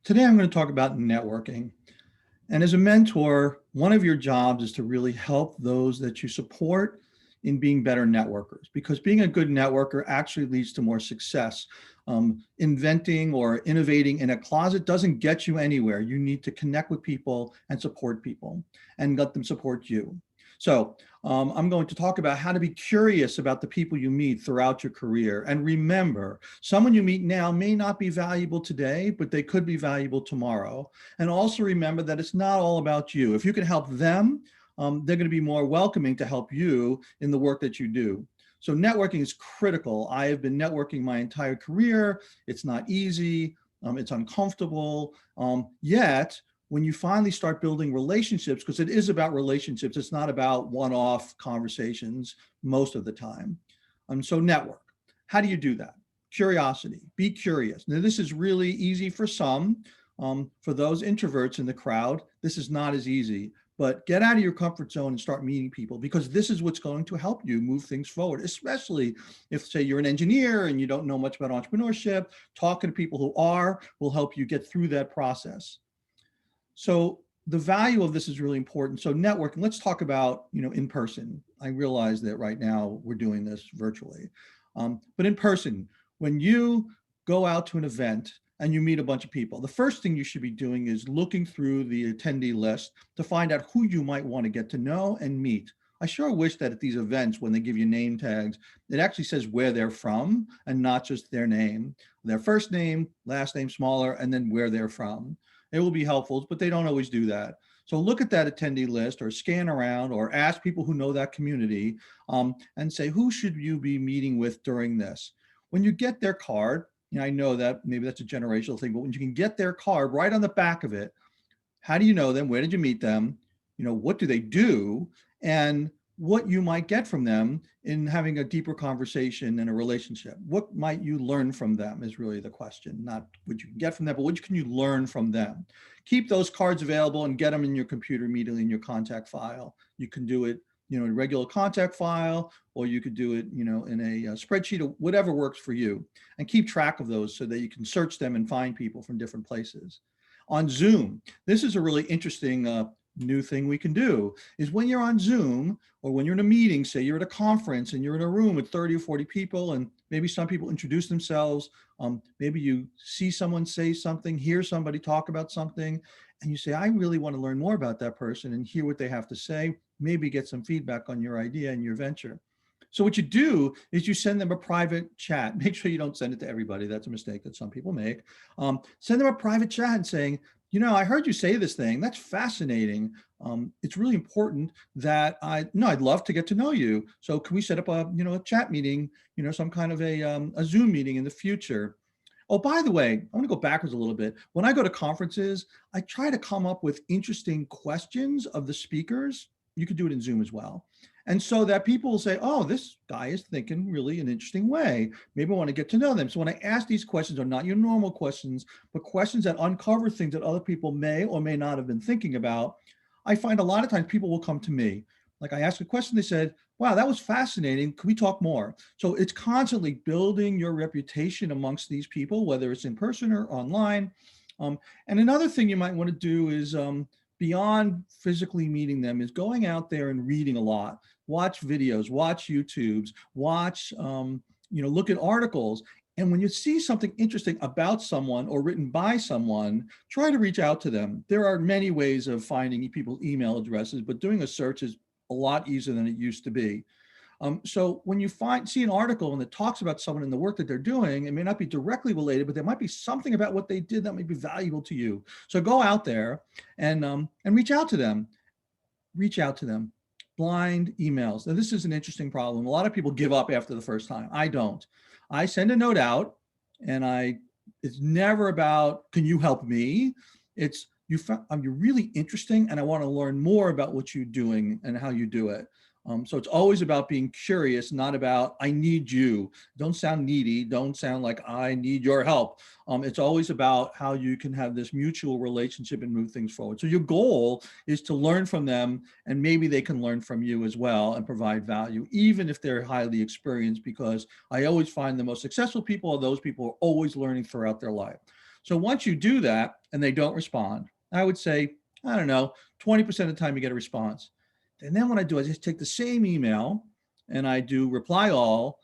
Today, I'm going to talk about networking. And as a mentor, one of your jobs is to really help those that you support in being better networkers, because being a good networker actually leads to more success. Inventing or innovating in a closet doesn't get you anywhere. You need to connect with people and support people and let them support you. So I'm going to talk about how to be curious about the people you meet throughout your career. And remember, someone you meet now may not be valuable today, but they could be valuable tomorrow. And also remember that it's not all about you. If you can help them, they're going to be more welcoming to help you in the work that you do. So networking is critical. I have been networking my entire career. It's not easy. It's uncomfortable. Yet, when you finally start building relationships, because it is about relationships, it's not about one-off conversations most of the time. So network. How do you do that? Curiosity. Be curious. Now, this is really easy for some. For those introverts in the crowd, this is not as easy. But get out of your comfort zone and start meeting people, because this is what's going to help you move things forward, especially if, say, you're an engineer and you don't know much about entrepreneurship. Talking to people who are will help you get through that process. So the value of this is really important. So networking, let's talk about, in person. I realize that right now we're doing this virtually. But in person, when you go out to an event and you meet a bunch of people, the first thing you should be doing is looking through the attendee list to find out who you might want to get to know and meet. I sure wish that at these events, when they give you name tags, it actually says where they're from and not just their name, their first name, last name smaller, and then where they're from. It will be helpful, but they don't always do that. So look at that attendee list or scan around or ask people who know that community and say, who should you be meeting with during this? When you get their card, I know that maybe that's a generational thing, but when you can get their card right on the back of it, how do you know them? Where did you meet them? What do they do? And what you might get from them in having a deeper conversation and a relationship. What might you learn from them is really the question, not what you can get from them, but what can you learn from them? Keep those cards available and get them in your computer immediately in your contact file. You can do it, in a regular contact file, or you could do it, in a spreadsheet or whatever works for you, and keep track of those so that you can search them and find people from different places. On Zoom, this is a really interesting new thing we can do, is when you're on Zoom or when you're in a meeting, say you're at a conference and you're in a room with 30 or 40 people, and maybe some people introduce themselves, maybe you see someone say something, hear somebody talk about something, and you say, I really want to learn more about that person and hear what they have to say, maybe get some feedback on your idea and your venture. So what you do is you send them a private chat. Make sure you don't send it to everybody. That's a mistake that some people make. Send them a private chat and saying, I heard you say this thing. That's fascinating. It's really important that I'd love to get to know you. So can we set up a chat meeting, some kind of a Zoom meeting in the future? Oh, by the way, I'm going to go backwards a little bit. When I go to conferences, I try to come up with interesting questions of the speakers. You could do it in Zoom as well. And so that people will say, oh, this guy is thinking really an interesting way. Maybe I want to get to know them. So when I ask these questions, are not your normal questions, but questions that uncover things that other people may or may not have been thinking about, I find a lot of times people will come to me. Like I asked a question, they said, wow, that was fascinating. Can we talk more? So it's constantly building your reputation amongst these people, whether it's in person or online. And another thing you might want to do is beyond physically meeting them is going out there and reading a lot. Watch videos, watch YouTubes, watch, look at articles. And when you see something interesting about someone or written by someone, try to reach out to them. There are many ways of finding people's email addresses, but doing a search is a lot easier than it used to be. So when you see an article and it talks about someone in the work that they're doing, it may not be directly related, but there might be something about what they did that might be valuable to you. So go out there and reach out to them. Reach out to them. Blind emails. Now, this is an interesting problem. A lot of people give up after the first time. I don't. I send a note out, and it's never about, can you help me? It's, you're really interesting, and I want to learn more about what you're doing and how you do it. So it's always about being curious, not about, I need you. Don't sound needy. Don't sound like I need your help. It's always about how you can have this mutual relationship and move things forward. So your goal is to learn from them, and maybe they can learn from you as well and provide value, even if they're highly experienced, because I always find the most successful people are those people who are always learning throughout their life. So once you do that and they don't respond, I would say, I don't know, 20% of the time you get a response. And then what I do, I just take the same email and I do reply all.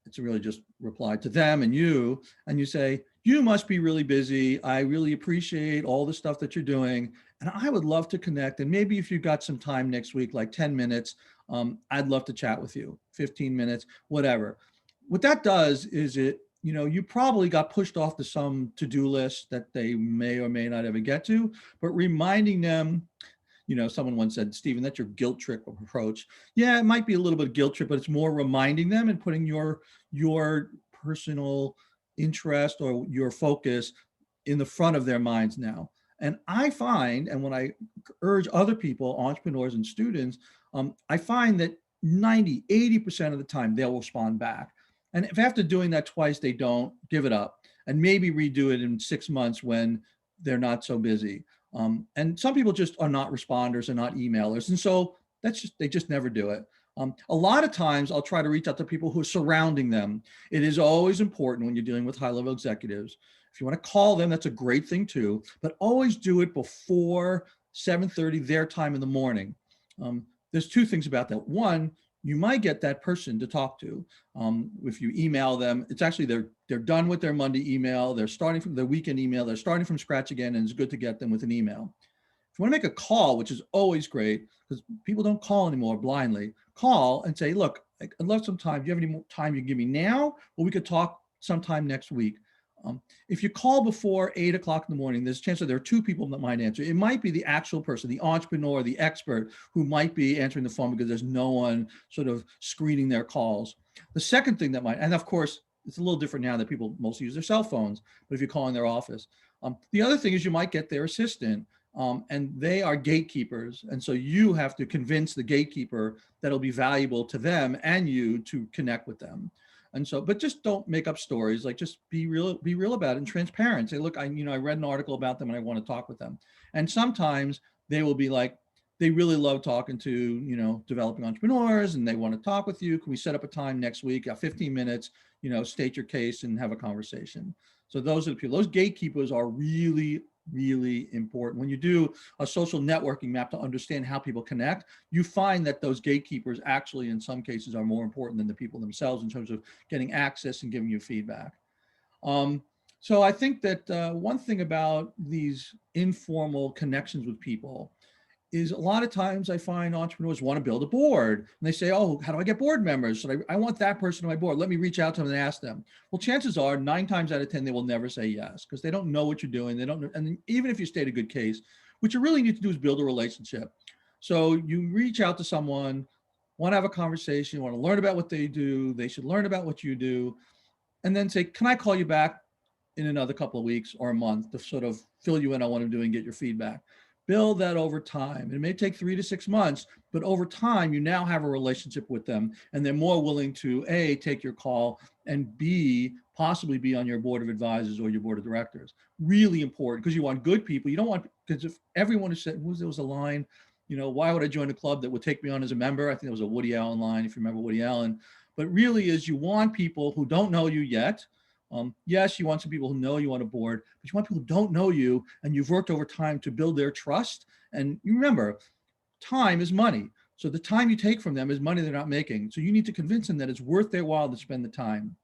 It's really just reply to them and you say, you must be really busy. I really appreciate all the stuff that you're doing. And I would love to connect. And maybe if you've got some time next week, like 10 minutes, I'd love to chat with you, 15 minutes, whatever. What that does is you probably got pushed off to some to-do list that they may or may not ever get to, but reminding them, someone once said, Stephen, that's your guilt trip approach. Yeah, it might be a little bit of guilt trip, but it's more reminding them and putting your personal interest or your focus in the front of their minds now. And I find, and when I urge other people, entrepreneurs and students, I find that 80% of the time they'll respond back. And if after doing that twice, they don't, give it up and maybe redo it in 6 months when they're not so busy. And some people just are not responders and not emailers. And so they just never do it. A lot of times I'll try to reach out to people who are surrounding them. It is always important when you're dealing with high-level executives. If you want to call them, that's a great thing too, but always do it before 7:30 their time in the morning. There's two things about that. One, you might get that person to talk to. If you email them, it's actually they're done with their Monday email. They're starting from their weekend email. They're starting from scratch again, and it's good to get them with an email. If you want to make a call, which is always great because people don't call anymore blindly, call and say, look, I'd love some time. Do you have any more time you can give me now? Or we could talk sometime next week. If you call before 8 o'clock in the morning, there's a chance that there are two people that might answer. It might be the actual person, the entrepreneur, the expert who might be answering the phone because there's no one sort of screening their calls. The second thing that might, and of course, it's a little different now that people mostly use their cell phones, but if you call in their office. The other thing is you might get their assistant and they are gatekeepers. And so you have to convince the gatekeeper that it'll be valuable to them and you to connect with them. And so, but just don't make up stories. Like just be real about it and transparent. Say, look, I read an article about them and I want to talk with them. And sometimes they will be like, they really love talking to, developing entrepreneurs and they want to talk with you. Can we set up a time next week, 15 minutes, state your case and have a conversation. So those are the people, those gatekeepers are really, really important. When you do a social networking map to understand how people connect, you find that those gatekeepers actually in some cases are more important than the people themselves in terms of getting access and giving you feedback. So I think that one thing about these informal connections with people is a lot of times I find entrepreneurs want to build a board and they say, oh, how do I get board members? So I want that person on my board. Let me reach out to them and ask them. Well, chances are 9 times out of 10, they will never say yes because they don't know what you're doing. They don't know. And even if you state a good case, what you really need to do is build a relationship. So you reach out to someone, want to have a conversation, want to learn about what they do. They should learn about what you do. And then say, can I call you back in another couple of weeks or a month to sort of fill you in on what I'm doing, get your feedback. Build that over time. It may take 3 to 6 months, but over time, you now have a relationship with them and they're more willing to A, take your call and B, possibly be on your board of advisors or your board of directors. Really important because you want good people. You don't want, because if everyone is said, there was a line, why would I join a club that would take me on as a member? I think it was a Woody Allen line, if you remember Woody Allen. But really is you want people who don't know you yet. Yes, you want some people who know you on a board, but you want people who don't know you and you've worked over time to build their trust. And you remember, time is money. So the time you take from them is money they're not making. So you need to convince them that it's worth their while to spend the time.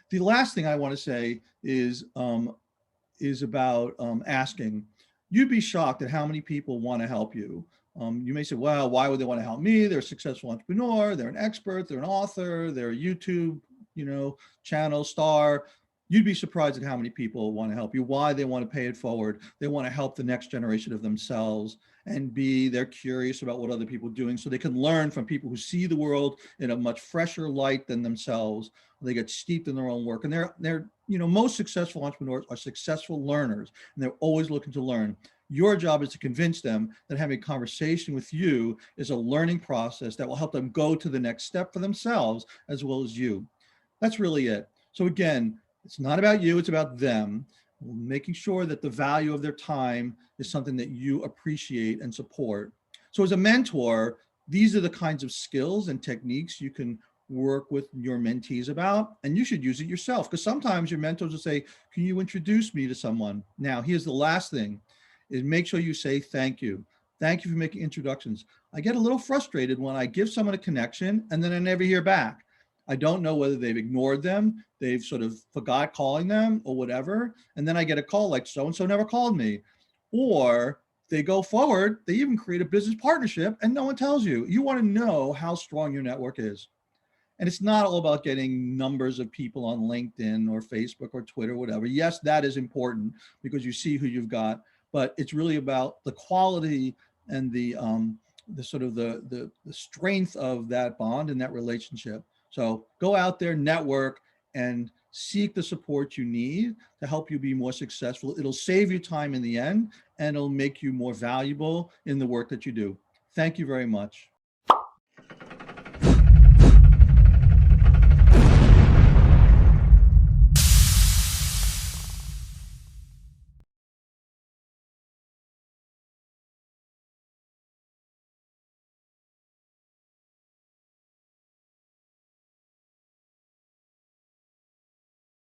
The last thing I want to say is about asking. You'd be shocked at how many people want to help you. You may say, well, why would they want to help me? They're a successful entrepreneur, they're an expert, they're an author, they're a YouTube channel star. You'd be surprised at how many people want to help you, why they want to pay it forward. They want to help the next generation of themselves and they're curious about what other people are doing so they can learn from people who see the world in a much fresher light than themselves. They get steeped in their own work and they're most successful entrepreneurs are successful learners and they're always looking to learn. Your job is to convince them that having a conversation with you is a learning process that will help them go to the next step for themselves as well as you. That's really it. So again, it's not about you, it's about them, making sure that the value of their time is something that you appreciate and support. So as a mentor, these are the kinds of skills and techniques you can work with your mentees about, and you should use it yourself, because sometimes your mentors will say, can you introduce me to someone? Now, here's the last thing, is make sure you say thank you. Thank you for making introductions. I get a little frustrated when I give someone a connection and then I never hear back. I don't know whether they've ignored them, they've sort of forgot calling them or whatever. And then I get a call like so-and-so never called me. Or they go forward, they even create a business partnership and no one tells you. You want to know how strong your network is. And it's not all about getting numbers of people on LinkedIn or Facebook or Twitter, or whatever. Yes, that is important because you see who you've got, but it's really about the quality and the sort of the strength of that bond and that relationship. So go out there, network, and seek the support you need to help you be more successful. It'll save you time in the end, and it'll make you more valuable in the work that you do. Thank you very much.